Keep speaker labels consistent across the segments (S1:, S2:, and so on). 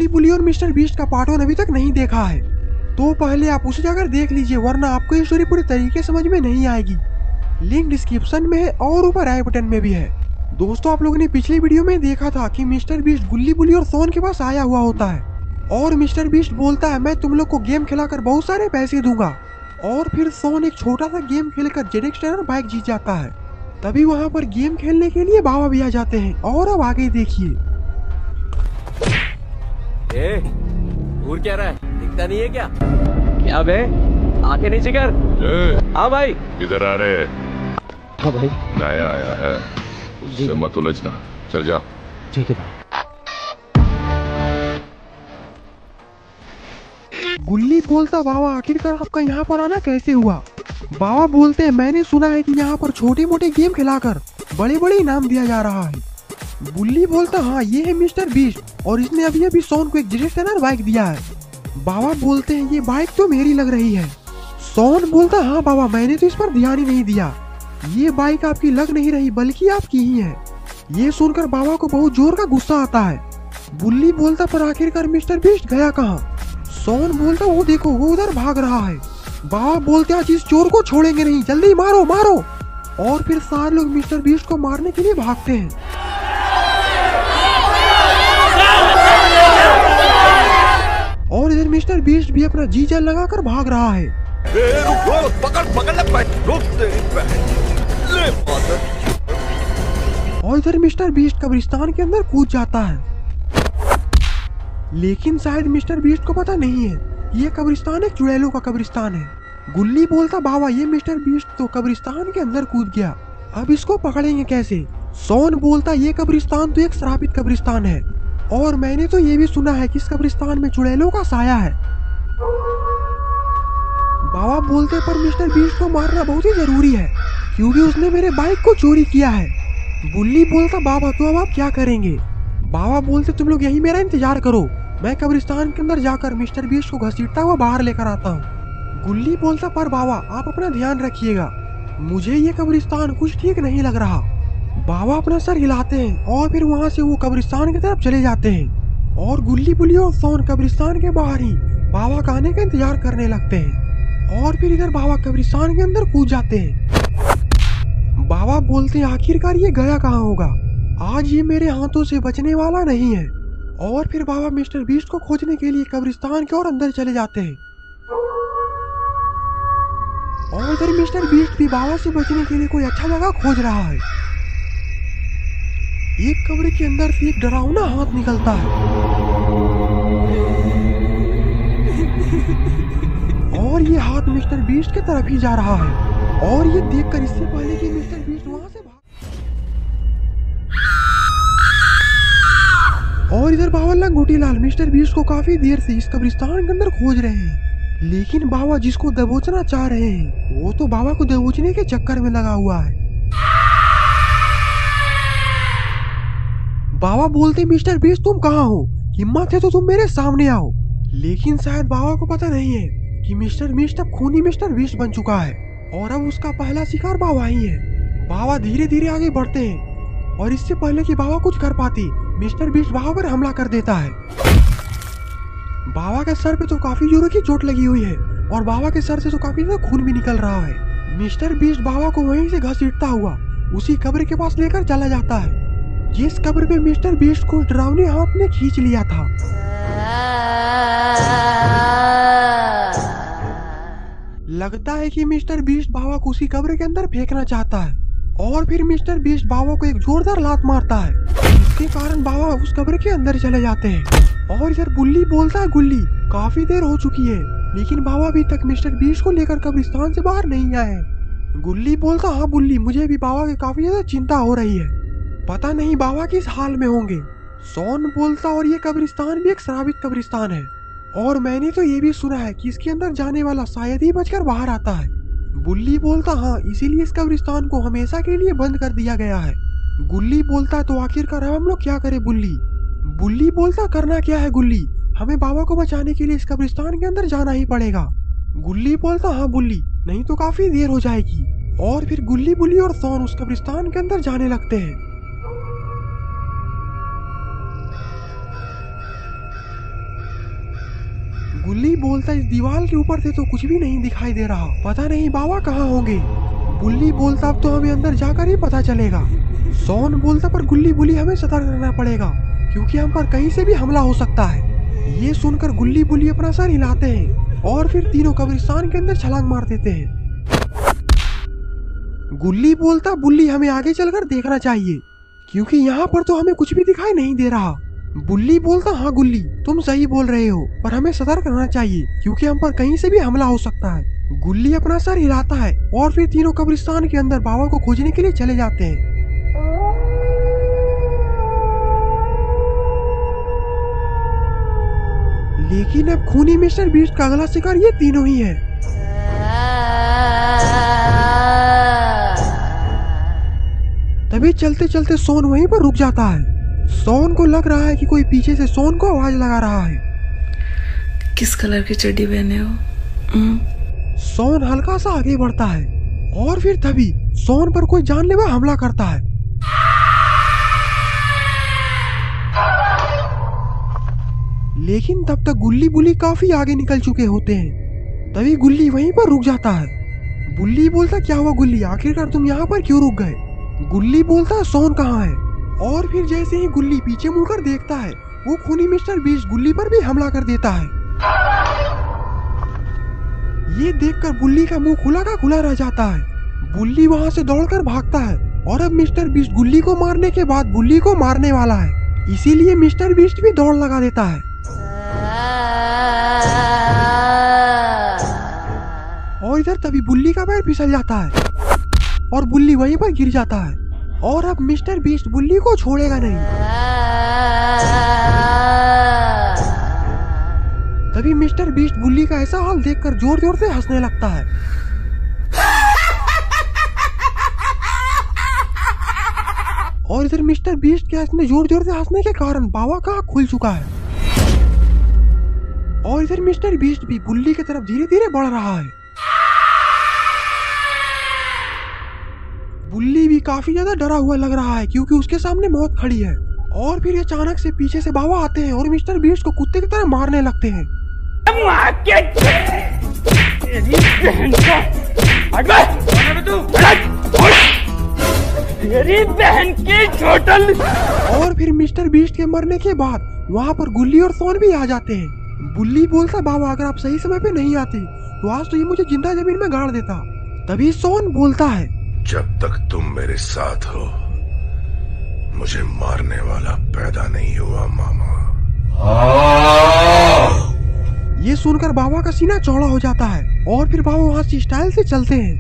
S1: गुल्ली बुल्ली और mister beast का पार्ट 1 अभी तक नहीं देखा है तो पहले आप उसे जाकर देख लीजिए, वरना आपको ये स्टोरी पूरी तरीके समझ में नहीं आएगी। लिंक डिस्क्रिप्शन में है और ऊपर आई बटन में भी है। दोस्तों, आप लोगों ने पिछली वीडियो में देखा था कि मिस्टर बीस्ट गुल्ली बुल्ली और सोन के पास आया हुआ होता है और मिस्टर बीस्ट बोलता है मैं तुम लोग को गेम खिलाकर बहुत सारे पैसे दूंगा। और फिर सोन एक छोटा सा गेम खेलकर जेडेक्स टनर बाइक जीत जाता है। तभी वहाँ पर गेम खेलने के लिए बाबा भी आ जाते हैं और अब आगे देखिए।
S2: घूर क्या रहा है, दिखता नहीं है क्या? क्या बे, आके नीचे कर। हाँ भाई,
S3: किधर आ रहे हैं?
S2: हाँ भाई,
S3: नया आया है, उससे मत उलझना, चल जा।
S2: ठीक है भाई।
S1: गुल्ली बोलता बाबा आखिरकार आपका यहाँ पर आना कैसे हुआ? बाबा बोलते हैं मैंने सुना है कि यहाँ पर छोटे मोटे गेम खिलाकर बड़े बड़े इनाम दिया जा रहा है। गुल्ली बोलता हाँ ये है मिस्टर बीस्ट और इसने अभी अभी सोन को एक जेडेक्स टनर बाइक दिया है। बाबा बोलते हैं ये बाइक तो मेरी लग रही है। सोन बोलता हाँ बाबा मैंने तो इस पर ध्यान ही नहीं दिया, ये बाइक आपकी लग नहीं रही बल्कि आपकी ही है। ये सुनकर बाबा को बहुत जोर का गुस्सा आता है। गुल्ली बोलता पर आखिरकार मिस्टर बीस्ट गया कहाँ? सोन बोलता वो देखो वो उधर भाग रहा है। बाबा बोलते आज इस चोर को छोड़ेंगे नहीं, जल्दी मारो मारो। और फिर सारे लोग मिस्टर बीस्ट को मारने के लिए भागते हैं। और इधर मिस्टर बीस्ट भी अपना जी जान लगाकर भाग रहा है। और इधर मिस्टर बीस्ट कब्रिस्तान के अंदर कूद जाता है, लेकिन शायद मिस्टर बीस्ट को पता नहीं है ये कब्रिस्तान एक चुड़ैलों का कब्रिस्तान है। गुल्ली बोलता बाबा ये मिस्टर बीस्ट तो कब्रिस्तान के अंदर कूद गया, अब इसको पकड़ेंगे कैसे? सोन बोलता ये कब्रिस्तान तो एक श्रापित कब्रिस्तान है और मैंने तो ये भी सुना है कि इस कब्रिस्तान में चुड़ैलों का साया है। बाबा बोलते पर मिस्टर बीस्ट को मारना बहुत ही जरूरी है क्योंकि उसने मेरे बाइक को चोरी किया है। गुल्ली बोलता बाबा तो अब आप क्या करेंगे? बाबा बोलते तुम लोग यही मेरा इंतजार करो, मैं कब्रिस्तान के अंदर जाकर मिस्टर बीस्ट को घसीटता हुआ बाहर लेकर आता हूँ। गुल्ली बोलता पर बाबा आप अपना ध्यान रखिएगा, मुझे ये कब्रिस्तान कुछ ठीक नहीं लग रहा। बाबा अपना सर हिलाते हैं और फिर वहाँ से वो कब्रिस्तान की तरफ चले जाते हैं और गुल्ली बुल्ली और सोन कब्रिस्तान के बाहर ही बाबा का आने का इंतजार करने लगते हैं। और फिर इधर बाबा कब्रिस्तान के अंदर कूद जाते हैं। बाबा बोलते हैं आखिरकार ये गया कहाँ होगा, आज ये मेरे हाथों से बचने वाला नहीं है। और फिर बाबा मिस्टर बीस्ट को खोजने के लिए कब्रिस्तान के और अंदर चले जाते हैं। और इधर मिस्टर बीस्ट भी बाबा से बचने के लिए कोई अच्छा जगह खोज रहा है। एक कब्र के अंदर से एक डरावना हाथ निकलता है और ये हाथ मिस्टर बीस्ट की तरफ ही जा रहा है। और ये देखकर इससे पहले कि मिस्टर बीस्ट वहां से और इधर बाबा लंगोटी लाल मिस्टर बीस्ट को काफी देर से इस कब्रिस्तान के अंदर खोज रहे हैं, लेकिन बाबा जिसको दबोचना चाह रहे हैं वो तो बाबा को दबोचने के चक्कर में लगा हुआ है। बाबा बोलते मिस्टर बीस्ट तुम कहाँ हो, हिम्मत है तो तुम मेरे सामने आओ। लेकिन शायद बाबा को पता नहीं है कि मिस्टर बीस्ट अब खूनी मिस्टर बीस्ट बन चुका है और अब उसका पहला शिकार बाबा ही है। बाबा धीरे धीरे आगे बढ़ते हैं और इससे पहले कि बाबा कुछ कर पाती मिस्टर बीस्ट बाबा पर हमला कर देता है। बाबा के सर पे तो काफी जोरों की चोट लगी हुई है और बाबा के सर से तो काफी ज्यादा खून भी निकल रहा है। मिस्टर बीस्ट बाबा को वहीं से घसीटता हुआ उसी कब्र के पास लेकर चला जाता है जिस कब्र पे मिस्टर बीस्ट को डरावने हाथ ने खींच लिया था। लगता है कि मिस्टर बीस्ट बाबा को उसी कब्र के अंदर फेंकना चाहता है और फिर मिस्टर बीस्ट बाबा को एक जोरदार लात मारता है, जिसके कारण बाबा उस कब्र के अंदर चले जाते हैं। और इधर बुल्ली बोलता है गुल्ली काफी देर हो चुकी है लेकिन बाबा अभी तक मिस्टर बीस्ट को लेकर कब्रिस्तान से बाहर नहीं आए। गुल्ली बोलता हाँ बुल्ली मुझे भी बाबा की काफी ज्यादा चिंता हो रही है, पता नहीं बाबा किस हाल में होंगे। सोन बोलता और ये कब्रिस्तान भी एक श्रापित कब्रिस्तान है और मैंने तो ये भी सुना है कि इसके अंदर जाने वाला शायद ही बचकर बाहर आता है। बुल्ली बोलता हाँ इसीलिए इस कब्रिस्तान को हमेशा के लिए बंद कर दिया गया है। गुल्ली बोलता तो आखिरकार हम लोग क्या करें बुल्ली? बुल्ली बोलता करना क्या है गुल्ली, हमें बाबा को बचाने के लिए इस कब्रिस्तान के अंदर जाना ही पड़ेगा। गुल्ली बोलता हाँ बुल्ली नहीं तो काफी देर हो जाएगी। और फिर गुल्ली बुल्ली और सोन उस कब्रिस्तान के अंदर जाने लगते हैं। गुल्ली बोलता इस दीवार के ऊपर से तो कुछ भी नहीं दिखाई दे रहा, पता नहीं बाबा कहाँ होंगे। बुल्ली बोलता अब तो हमें अंदर जाकर ही पता चलेगा। सोन बोलता पर गुल्ली बुली हमें सतर्क रहना पड़ेगा क्योंकि हम पर कहीं से भी हमला हो सकता है। ये सुनकर गुल्ली बुली अपना सर हिलाते हैं और फिर तीनों कब्रिस्तान के अंदर छलांग मार देते हैं। गुल्ली बोलता बुल्ली हमें आगे चलकर देखना चाहिए क्योंकि यहाँ पर तो हमें कुछ भी दिखाई नहीं दे रहा। बुल्ली बोलता हाँ गुल्ली तुम सही बोल रहे हो, पर हमें सतर्क रहना चाहिए क्योंकि हम पर कहीं से भी हमला हो सकता है। गुल्ली अपना सर हिलाता है और फिर तीनों कब्रिस्तान के अंदर बाबा को खोजने के लिए चले जाते हैं। लेकिन अब खूनी मिस्टर बीस्ट का अगला शिकार ये तीनों ही है। तभी चलते चलते सोन वहीं पर रुक जाता है। सोन को लग रहा है कि कोई पीछे से सोन को आवाज लगा रहा है।
S4: किस कलर की चड्डी पहने हो?
S1: सोन हल्का सा आगे बढ़ता है और फिर तभी सोन पर कोई जानलेवा हमला करता है। लेकिन तब तक गुल्ली बुली काफी आगे निकल चुके होते हैं। तभी गुल्ली वहीं पर रुक जाता है। बुल्ली बोलता क्या हुआ गुल्ली, आखिरकार तुम यहाँ पर क्यों रुक गए? गुल्ली बोलता सोन कहाँ है? और फिर जैसे ही गुल्ली पीछे मुड़कर देखता है वो खूनी मिस्टर बीस्ट गुल्ली पर भी हमला कर देता है। ये देखकर बुल्ली का मुंह खुला का खुला रह जाता है। बुल्ली वहां से दौड़कर भागता है और अब मिस्टर बीस्ट गुल्ली को मारने के बाद बुल्ली को मारने वाला है, इसीलिए मिस्टर बीस्ट भी दौड़ लगा देता है। और इधर तभी बुल्ली का पैर फिसल जाता है और बुल्ली वहीं पर गिर जाता है और अब मिस्टर बीस्ट बुल्ली को छोड़ेगा नहीं। तभी मिस्टर बीस्ट बुल्ली का ऐसा हाल देखकर जोर जोर से हंसने लगता है। और इधर मिस्टर बीस्ट के इतने जोर जोर से हंसने के कारण बाबा का आँख खुल चुका है। और इधर मिस्टर बीस्ट भी बुल्ली की तरफ धीरे धीरे बढ़ रहा है। बुल्ली भी काफी ज्यादा डरा हुआ लग रहा है क्योंकि उसके सामने मौत खड़ी है। और फिर अचानक से पीछे से बाबा आते हैं और मिस्टर बीस्ट को कुत्ते की तरह मारने लगते हैं।
S2: तेरी बहन की चोटल।
S1: और फिर मिस्टर बीस्ट के मरने के बाद वहाँ पर गुल्ली और सोन भी आ जाते हैं। बुल्ली बोलता बाबा अगर आप सही समय पे नहीं आते तो आज तो ये मुझे जिंदा जमीन में गाड़ देता। तभी सोन बोलता है
S3: जब तक तुम मेरे साथ हो मुझे मारने वाला पैदा नहीं हुआ मामा।
S1: ये सुनकर बाबा का सीना चौड़ा हो जाता है और फिर बाबा वहाँ से स्टाइल से चलते हैं।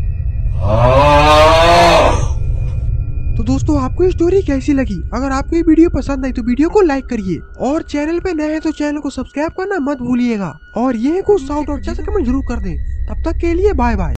S1: तो दोस्तों आपको ये स्टोरी कैसी लगी? अगर आपको ये वीडियो पसंद आई तो वीडियो को लाइक करिए और चैनल पे नए हैं तो चैनल को सब्सक्राइब करना मत भूलिएगा। और ये कुछ साउट और अच्छा सा कमेंट जरूर कर दें। तब तक के लिए बाय बाय।